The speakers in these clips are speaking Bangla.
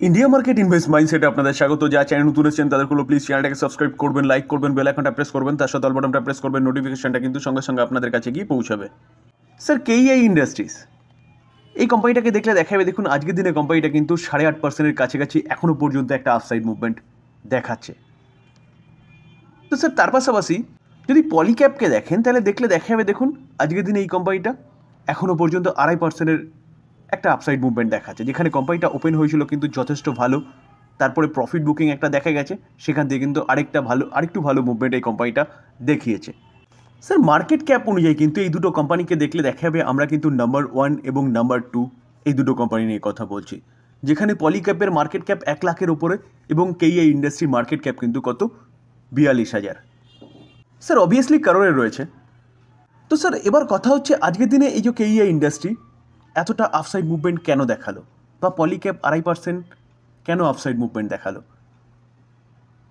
ইন্ডিয়া মার্কেট ইনভেস্ট মাইন্ডসেটে আপনাদের স্বাগত। যা চ্যানেল নতুন এসেছেন তাদেরগুলো প্লিজ চ্যানেলটাকে সাবস্ক্রাইব করবেন, লাইক করবেন, বেল আইকনটা প্রেস করবেন, তার সাথে অল বাটনটা প্রেস করবেন, নোটিফিকেশনটা কিন্তু সঙ্গে সঙ্গে আপনাদের কাছে গিয়ে পৌঁছাবে। স্যার কেইআই ইন্ডাস্ট্রিজ এই কোম্পানিটাকে দেখলে দেখা যাবে, দেখুন আজকের দিনে কোম্পানিটা কিন্তু 8.5%-এর কাছাকাছি এখনও পর্যন্ত একটা আপসাইড মুভমেন্ট দেখাচ্ছে। তো স্যার তার পাশাপাশি যদি পলিক্যাপকে দেখেন তাহলে দেখলে দেখা যাবে, দেখুন আজকের দিনে এই কোম্পানিটা এখনও পর্যন্ত 2.5%-এর একটা আপসাইড মুভমেন্ট দেখাচ্ছে, যেখানে কোম্পানিটা ওপেন হয়েছিল কিন্তু যথেষ্ট ভালো, তারপরে প্রফিট বুকিং একটা দেখা গেছে, সেখান থেকে কিন্তু আরেকটু ভালো মুভমেন্ট এই কোম্পানিটা দেখিয়েছে। স্যার মার্কেট ক্যাপ অনুযায়ী কিন্তু এই দুটো কোম্পানিকে দেখলে দেখা যাবে আমরা কিন্তু নাম্বার 1 এবং নাম্বার 2 এই দুটো কোম্পানি নিয়ে কথা বলছি, যেখানে পলিক্যাপের মার্কেট ক্যাপ 1 লাখের ওপরে এবং কেইআই ইন্ডাস্ট্রি মার্কেট ক্যাপ কিন্তু কত 42,000। স্যার অবভিয়াসলি কারণে রয়েছে। তো স্যার এবার কথা হচ্ছে আজকের দিনে এই যে কেইআই ইন্ডাস্ট্রি এতটা আপসাইড মুভমেন্ট কেন দেখালো, বা পলিক্যাপ 2.5% কেন আপসাইড মুভমেন্ট দেখালো।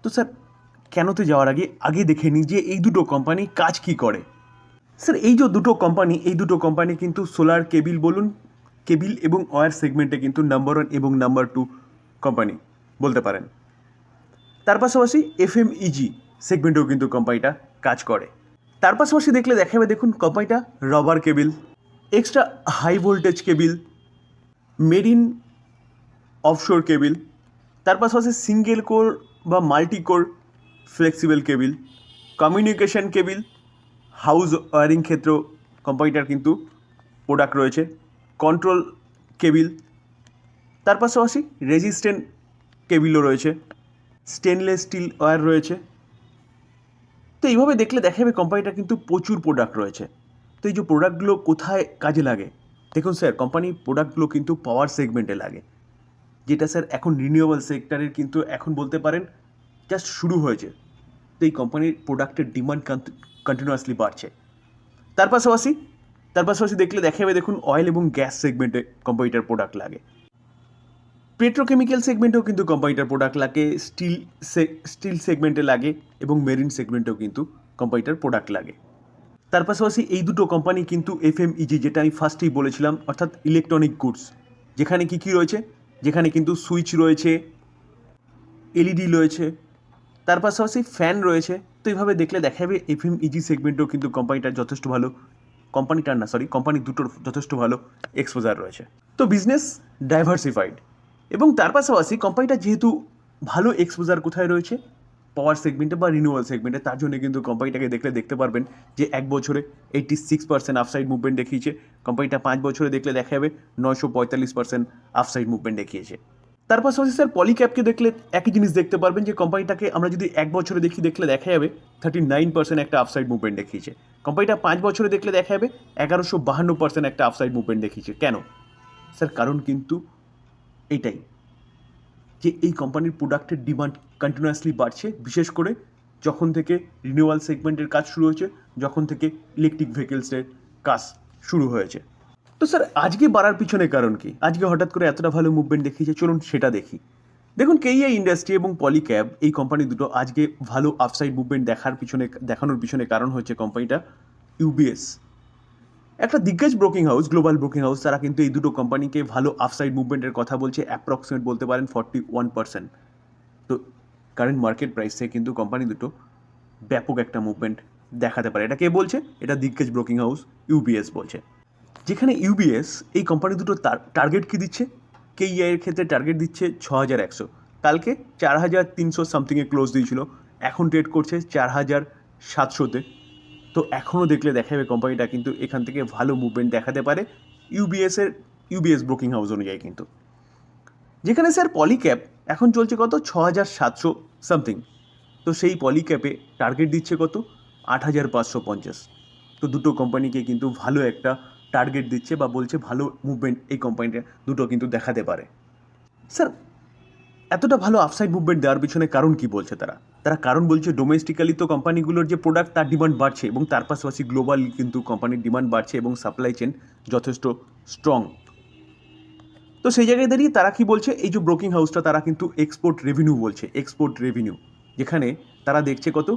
তো স্যার কেনতে যাওয়ার আগে দেখে নিই যে এই দুটো কোম্পানি কাজ কি করে। স্যার এই যে দুটো কোম্পানি কিন্তু সোলার কেবিল এবং ওয়্যার সেগমেন্টে কিন্তু নাম্বার 1 এবং নাম্বার 2 কোম্পানি বলতে পারেন। তার পাশাপাশি এফএমইজি সেগমেন্টেও কিন্তু কোম্পানিটা কাজ করে। তার পাশাপাশি দেখলে দেখা যাবে, দেখুন কোম্পানিটা rubber cable, extra high voltage cable, marine offshore cable, তার পাশাপাশি সিঙ্গেল কোর বা multi core flexible cable, communication cable, house wiring ক্ষেত্রেও কোম্পানিটার কিন্তু প্রোডাক্ট রয়েছে, কন্ট্রোল কেবিল, তার পাশাপাশি রেজিস্ট্যান্ট কেবিলও রয়েছে, স্টেনলেস স্টিল ওয়্যার রয়েছে। তো এইভাবে দেখলে দেখা যাবে কোম্পানিটা কিন্তু প্রচুর প্রোডাক্ট রয়েছে। তো এই যে প্রোডাক্টগুলো কোথায় কাজে লাগে, দেখুন স্যার কোম্পানির প্রোডাক্টগুলো কিন্তু পাওয়ার সেগমেন্টে লাগে, যেটা স্যার এখন রিনিউয়েবল সেক্টরের কিন্তু এখন বলতে পারেন জাস্ট শুরু হয়েছে। তো এই কোম্পানির প্রোডাক্টের ডিমান্ড কন্টিনিউয়াসলি বাড়ছে। তার পাশাপাশি দেখলে দেখা যাবে, দেখুন অয়েল এবং গ্যাস সেগমেন্টে কোম্পানিটার প্রোডাক্ট লাগে, পেট্রোকেমিক্যাল সেগমেন্টেও কিন্তু কোম্পানিটার প্রোডাক্ট লাগে, স্টিল সেগমেন্টে লাগে এবং মেরিন সেগমেন্টেও কিন্তু কোম্পানিটার প্রোডাক্ট লাগে। তার পাশাপাশি এই দুটো কোম্পানি কিন্তু এফএমইজি, যেটা আমি ফার্স্টেই বলেছিলাম, অর্থাৎ ইলেকট্রনিক গুডস, যেখানে কী রয়েছে, যেখানে কিন্তু সুইচ রয়েছে, এলইডি রয়েছে, তার পাশাপাশি ফ্যান রয়েছে। তো এইভাবে দেখলে দেখা যাবে এফএমইজি সেগমেন্টেও কিন্তু কোম্পানি দুটোর যথেষ্ট ভালো এক্সপোজার রয়েছে। তো বিজনেস ডাইভার্সিফাইড, এবং তার পাশাপাশি কোম্পানিটা যেহেতু ভালো এক্সপোজার কোথায় রয়েছে, পাওয়ার সেগমেন্টে বা রিনিউয়াল সেগমেন্টে, তার জন্য কিন্তু কোম্পানিটাকে দেখতে পারবেন যে 1 বছরে 86% আপসাইড মুভমেন্ট দেখিয়েছে। কোম্পানিটা 5 বছরে দেখলে দেখা যাবে 945% আপসাইড মুভমেন্ট দেখিয়েছে। তার পাশাপাশি স্যার পলিক্যাপকে দেখলে একই জিনিস দেখতে পারবেন, যে কোম্পানিটাকে আমরা যদি 1 বছরে দেখলে দেখা যাবে 39% একটা আপসাইড মুভমেন্ট দেখিয়েছে। কোম্পানিটা 5 বছরে দেখলে দেখা যাবে 1152% একটা আপসাইড মুভমেন্ট দেখিয়েছে। কেন স্যার? কারণ কিন্তু এইটাই, যে এই কোম্পানির প্রোডাক্টের ডিমান্ড কন্টিনিউয়াসলি বাড়ছে, বিশেষ করে যখন থেকে রিনিউয়াল সেগমেন্টের কাজ শুরু হয়েছে, যখন থেকে ইলেকট্রিক ভেহিকেলসের কাজ শুরু হয়েছে। তো স্যার আজকে বাড়ার পিছনে কারণ কি? আজকে হঠাৎ করে এতটা ভালো মুভমেন্ট দেখিয়েছে, চলুন সেটা দেখি। দেখুন কেইআই ইন্ডাস্ট্রি এবং পলিক্যাব এই কোম্পানি দুটো আজকে ভালো আপসাইড মুভমেন্ট দেখানোর পিছনে কারণ হচ্ছে কোম্পানিটা ইউবিএস, একটা দিগ্গজ broking house, global broking house, তারা কিন্তু এই দুটো কোম্পানিকে ভালো আপসাইড মুভমেন্টের কথা বলছে, অ্যাপ্রক্সিমেট বলতে পারেন 41%। তো কারেন্ট মার্কেট প্রাইস থেকে কিন্তু কোম্পানি দুটো ব্যাপক একটা মুভমেন্ট দেখাতে পারে। এটা কে বলছে? এটা দিগ্গজ ব্রোকিং হাউস ইউবিএস বলছে। যেখানে ইউবিএস এই কোম্পানি দুটো টার্গেট কী দিচ্ছে, কেইআই এর ক্ষেত্রে টার্গেট দিচ্ছে 6100, কালকে 4300 সামথিংয়ে ক্লোজ দিয়েছিল, এখন ট্রেড করছে 4700-তে। তো এখনও দেখলে দেখা যাবে কোম্পানিটা কিন্তু এখান থেকে ভালো মুভমেন্ট দেখাতে পারে ইউবিএস ব্রোকিং হাউস অনুযায়ী কিন্তু। যেখানে স্যার পলিক্যাপ এখন চলছে কত 6700 সামথিং, তো সেই পলিক্যাপে টার্গেট দিচ্ছে কত 8550। তো দুটো কোম্পানিকে কিন্তু ভালো একটা টার্গেট দিচ্ছে, বা বলছে ভালো মুভমেন্ট এই কোম্পানিটা দুটো কিন্তু দেখাতে পারে। স্যার এতটা ভালো আপসাইড মুভমেন্ট দেওয়ার পিছনে কারণ কি বলছে তারা কারণ বলছে ডোমেস্টিক্যালি তো কোম্পানিগুলোর যে প্রোডাক্ট তার ডিমান্ড বাড়ছে, এবং তার পাশাপাশি গ্লোবাল কিন্তু কোম্পানির ডিমান্ড বাড়ছে এবং সাপ্লাই চেন যথেষ্ট স্ট্রং। তো সেই জায়গায় দাঁড়িয়ে তারা কি বলছে, এই যে ব্রোকিং হাউসটা তারা কিন্তু এক্সপোর্ট রেভিনিউ বলছে, যেখানে তারা দেখছে কত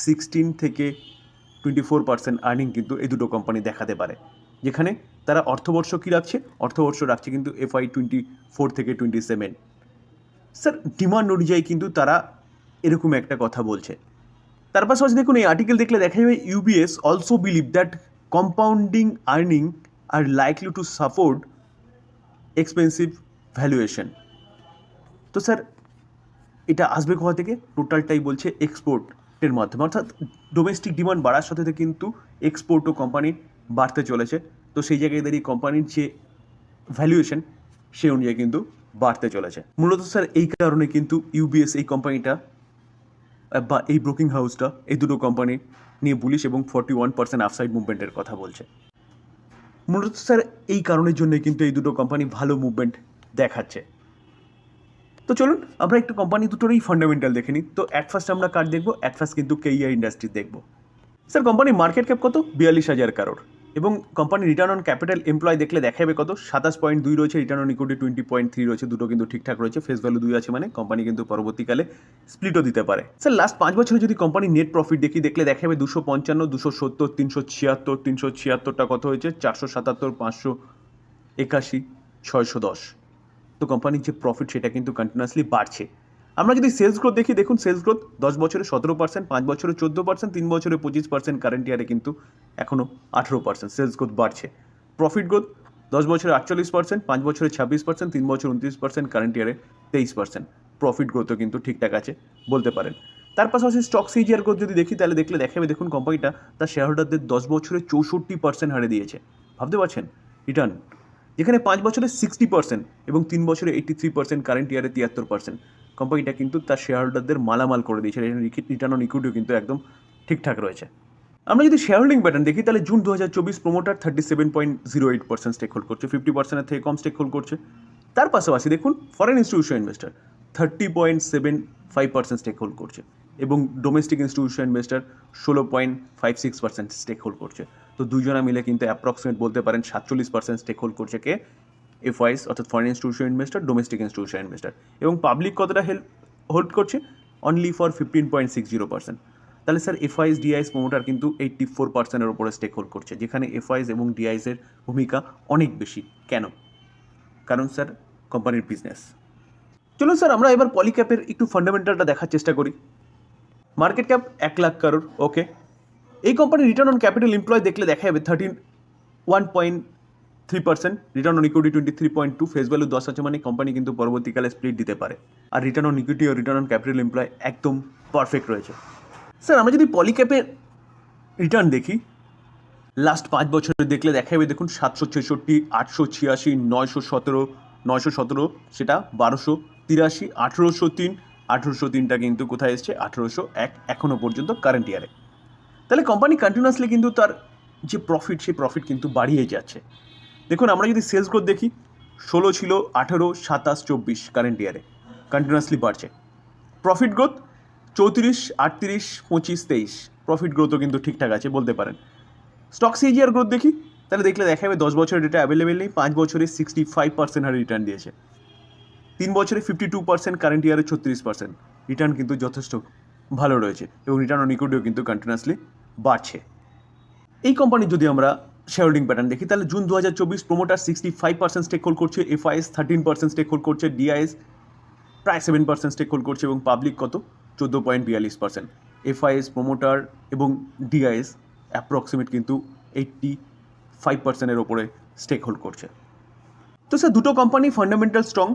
16-24% আর্নিং কিন্তু এই দুটো কোম্পানি দেখাতে পারে। যেখানে তারা অর্থবর্ষ কী রাখছে, অর্থবর্ষ রাখছে কিন্তু FY 24 থেকে 27। স্যার ডিমান্ড অনুযায়ী কিন্তু তারা এরকম একটা কথা বলছে। তার পাশাপাশি দেখুন এই আর্টিকেল দেখলে দেখা যাবে UBS also believe that compounding earning are likely to support expensive valuation. তো স্যার এটা আসবে কোথা থেকে? টোটালটাই বলছে এক্সপোর্টের মাধ্যমে, অর্থাৎ ডোমেস্টিক ডিমান্ড বাড়ার সাথে সাথে কিন্তু এক্সপোর্টও কোম্পানি বাড়তে চলেছে। তো সেই জায়গায় দাঁড়িয়ে কোম্পানির যে ভ্যালুয়েশন সেই অনুযায়ী কিন্তু বাড়তে চলেছে। মূলত স্যার এই কারণে কিন্তু ইউবিএস এই কোম্পানিটা বা এই ব্রোকিং হাউসটা এই দুটো কোম্পানি নিয়ে বুলিশ এবং 41% আপসাইড মুভমেন্টের কথা বলছে। মূলত স্যার এই কারণের জন্য কিন্তু এই দুটো কোম্পানি ভালো মুভমেন্ট দেখাচ্ছে। তো চলুন আমরা একটু কোম্পানি দুটোরই ফান্ডামেন্টাল দেখে নিই। তো অ্যাট ফার্স্ট আমরা কার দেখবো? অ্যাট ফার্স্ট কিন্তু কেইআই ইন্ডাস্ট্রিজ দেখবো। স্যার কোম্পানির মার্কেট ক্যাপ কত? 42,000 কারোর। এবং কোম্পানির রিটার্ন অন ক্যাপিটাল এমপ্লয় দেখলে দেখা যাবে কত? 27.2 রয়েছে, রিটার্ন অন ইকুইটি 20.3 রয়েছে, দুটো কিন্তু ঠিকঠাক রয়েছে। ফেস ভ্যালু 2 আছে, মানে কোম্পানি কিন্তু পরবর্তীকালে স্প্লিটও দিতে পারে। স্যার লাস্ট 5 বছরে যদি কোম্পানির নেট প্রফিট দেখলে দেখা যাবে 255, 270, 376, 376টা কত হয়েছে? 477, 581, 610। তো কোম্পানির যে প্রফিট সেটা কিন্তু কন্টিনিউয়াসলি বাড়ছে। আমরা যদি সেলস গ্রোথ দেখি, দেখুন সেলস গ্রোথ 10 বছরে 17%, 5 বছরে 14%, 3 বছরে 25%, কারেন্ট ইয়ারে কিন্তু এখনও 18% সেলস গ্রোথ বাড়ছে। প্রফিট গ্রোথ 10 বছরে 48%, 5 বছরে 26%, 3 বছরে 29%, কারেন্ট ইয়ারে 23%। প্রফিট গ্রোথও কিন্তু ঠিকঠাক আছে বলতে পারেন। তার পাশাপাশি স্টক সিজিআর গ্রোথ যদি দেখি তাহলে দেখাবে দেখুন কোম্পানিটা তার শেয়ার হোল্ডারদের 10 বছরে 64% হারে দিয়েছে। ভাবতে পারছেন রিটার্ন, যেখানে 5 বছরে 60% এবং 3 বছরে 83%, কারেন্ট ইয়ারে 73%। কোম্পানিটা কিন্তু তার শেয়ার হোল্ডারদের মালামাল করে দিয়েছে। রিটার্ন অন ইকুইটিও কিন্তু একদম ঠিকঠাক রয়েছে। আমরা যদি শেয়ার হোল্ডিং প্যাটার্ন দেখি তাহলে জুন 2024 প্রোমোটার 37.08% স্টেক হোল্ড করছে, 50%-এর থেকে কম স্টেক হোল্ড করছে। তার পাশাপাশি দেখুন foreign institution investor 30.75% stake hold করছে এবং domestic institution investor 16.56% stake hold করছে। তো দুজনা মিলে কিন্তু অ্যাপ্রক্সিমেট বলতে পারেন 47% স্টেক হোল্ড করছে কে? এফআইএস অর্থাৎ foreign institution investor, domestic institution investor. এবং পাবলিক কতটা হোল্ড করছে? Only for 15.60%। তাহলে স্যার এফআইএস ডিআইএস প্রোমোটার কিন্তু 84%-এর উপরে স্টেক হোল্ড করছে, যেখানে এফআইএস এবং ডিআইএসের ভূমিকা অনেক বেশি। কেন? কারণ স্যার কোম্পানির বিজনেস। চলুন স্যার আমরা এবার পলিক্যাপের একটু ফান্ডামেন্টালটা দেখার চেষ্টা করি। মার্কেট ক্যাপ 1 লাখ কারোর, ওকে। এই কোম্পানির রিটার্ন অন ক্যাপিটাল এমপ্লয় দেখলে দেখা যাবে 1.3%, return on equity 23.2, face value 10 আছে, মানে কোম্পানি কিন্তু পরবর্তীকালে স্প্লিট দিতে পারে। আর রিটার্ন অন ইকুইটি ও রিটার্ন অন ক্যাপিটাল এমপ্লয় একদম পারফেক্ট রয়েছে। স্যার আমরা যদি পলিক্যাপের রিটার্ন দেখি লাস্ট 5 বছরে দেখলে দেখা যাবে দেখুন 766, 886, 917, 917, সেটা 1283, 1803, 1803টা কিন্তু কোথায় এসছে? 1801 এখনও পর্যন্ত কারেন্ট ইয়ারে। তাহলে কোম্পানি কন্টিনিউয়াসলি কিন্তু তার যে প্রফিট সেই প্রফিট কিন্তু বাড়িয়ে যাচ্ছে। দেখুন আমরা যদি সেলস গ্রোথ দেখি 16 ছিল, 18, 27, 24 কারেন্ট ইয়ারে কন্টিনিউয়াসলি বাড়ছে। প্রফিট গ্রোথ 34, 38, 25, 23 প্রফিট গ্রোথও কিন্তু ঠিকঠাক আছে বলতে পারেন। স্টক সিজিআর গ্রোথ দেখি তাহলে দেখা যাবে 10 বছরের ডেটা অ্যাভেলেবেল নেই, 5 বছরে 65% হারে রিটার্ন দিয়েছে, 3 বছরে 52%, কারেন্ট ইয়ারে 36%। রিটার্ন কিন্তু যথেষ্ট ভালো রয়েছে এবং রিটার্ন অন ইকুইটিও কিন্তু কন্টিনিউয়াসলি বাড়ছে। এই কোম্পানির যদি আমরা শেয়ার হোল্ডিং প্যাটার্ন দেখি তাহলে জুন 2024 প্রোমোটার 65% স্টেক হোল্ড করছে, এফআইএস 13% স্টেক হোল্ড করছে, ডিআইএস প্রায় 7% স্টেক হোল্ড করছে এবং পাবলিক কত? 14.42%। এফআইএস, প্রোমোটার এবং ডিআইএস অ্যাপ্রক্সিমেট কিন্তু 85%-এর ওপরে স্টেক হোল্ড করছে। তো স্যার দুটো কোম্পানি ফান্ডামেন্টাল স্ট্রং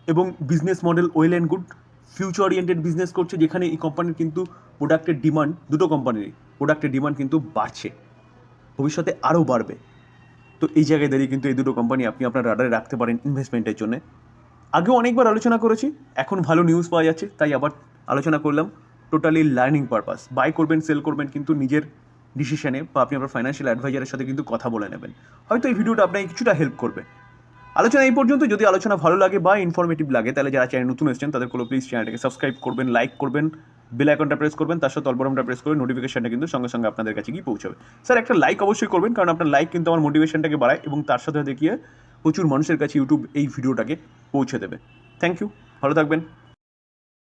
এবং business model well and good, future oriented business করছে, যেখানে এই কোম্পানির কিন্তু প্রোডাক্টের ডিমান্ড, দুটো কোম্পানিরই প্রোডাক্টের ডিমান্ড কিন্তু বাড়ছে, ভবিষ্যতে আরও বাড়বে। তো এই জায়গায় দাঁড়িয়ে কিন্তু এই দুটো কোম্পানি আপনি আপনার রাডারে রাখতে পারেন ইনভেস্টমেন্টের জন্য। আগেও অনেকবার আলোচনা করেছি, এখন ভালো নিউজ পাওয়া যাচ্ছে তাই আবার আলোচনা করলাম। টোটালি লার্নিং পারপাস, বাই করবেন সেল করবেন কিন্তু নিজের ডিসিশনে, বা আপনি আপনার ফাইন্যান্সিয়াল অ্যাডভাইজারের সাথে কিন্তু কথা বলে নেবেন। হয়তো এই ভিডিওটা আপনাকে কিছুটা হেল্প করবে। আলোচনা এই পর্যন্ত। যদি আলোচনা ভালো লাগে বা ইনফরমেটিভ লাগে তাহলে যারা চ্যানেল নতুন এসেছেন তাদের প্লিজ চ্যানেলটাকে সাবস্ক্রাইব করবেন, লাইক করবেন, বেল আইকনটা প্রেস করবেন, তার সাথে অল বাটনটা প্রেস করে নোটিফিকেশনটা কিন্তু সঙ্গে সঙ্গে আপনাদের কাছে গিয়ে পৌঁছাবে। স্যার একটা লাইক অবশ্যই করবেন, কারণ আপনার লাইক কিন্তু আমার মোটিভেশনটাকে বাড়ায় এবং তার সাথে দেখিয়ে প্রচুর মানুষের কাছে ইউটিউব এই ভিডিওটাকে পৌঁছে দেবে। থ্যাংক ইউ, ভালো থাকবেন।